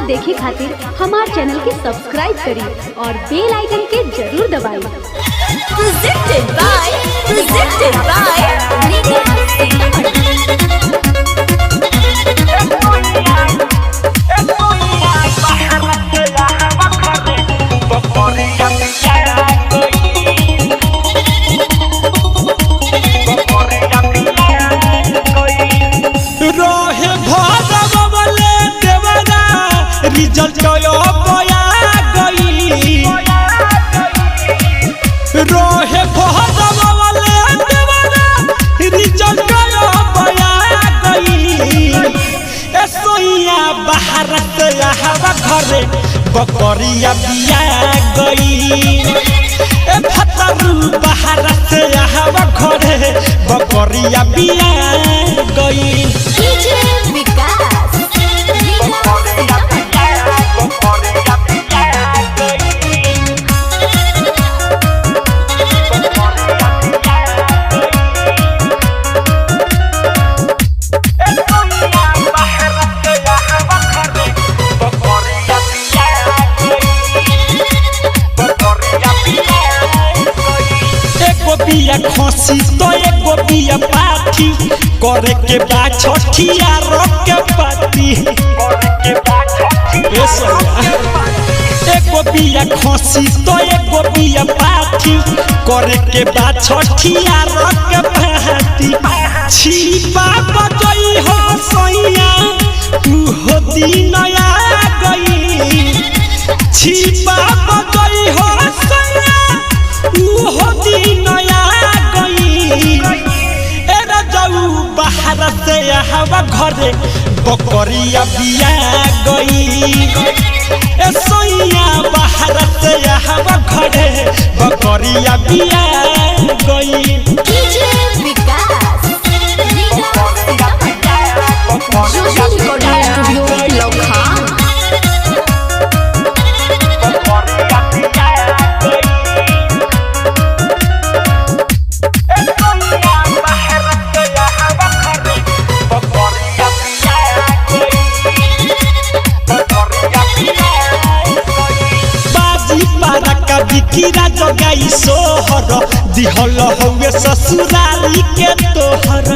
देखे खातिर हमारे चैनल के सब्सक्राइब करी और बेल आइकन के जरूर दबाई। Presented by रिजल्ट रोहे भरवा वाले देवरा रिजल्ट बया गई। ए सोइया बाहर से हवा घरे बकरिया बिया गई। ए फतरू बाहर से हवा घरे बकरिया बिया गई। बिया खसी तो एगो बिया पाठी करे के बा छठिया रख के पाती। एगो बिया खसी तो एगो बिया पाठी करे के बा छठिया रख के पाती। छिपा बजई हो सोइया तू हो दिन आ गई। छिपा बजई हो सोइया तू हो दिन बाहर से हवा घरे बकरिया बिया गई। ए सोइया बाहर से हवा घरे बकरिया बिया गई। बिकिरा जगाई सोहर दिहल हवे ससुराली के तोहर।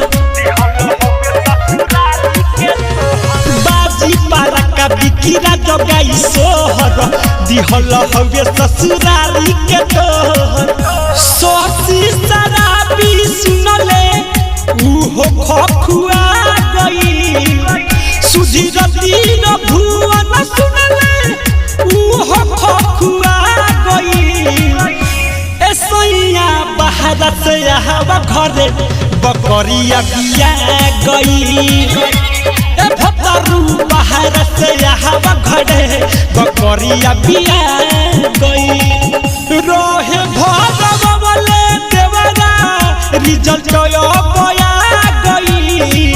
बाजी पारा का बिकिरा जगाई सोहर दिहल हवे ससुराली के तोहर। सोसी शराबी सुनले उहो खखुआ गई। सुधीरती न भुवन सुनले उहो खखुआ बाहर से हवा घरे बकरिया बिया गई। ए भतरू बाहर से हवा घरे बकरिया बिया गई। रोहे भरवा वाले देवरा रिजल्ट बया गई।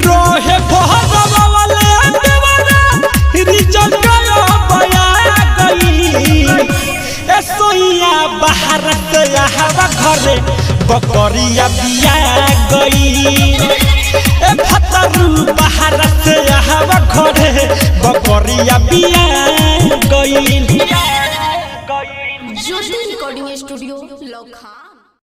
रोहे भरवा वाले देवरा रिजल्ट बया गई। ए सोइया बाहर से हवा घरे बकरिया बिया गई। ए फतरू बाहर से हवा घरे बकरिया बिया गई। ज्योति रिकॉर्डिंग स्टूडियो लोखा।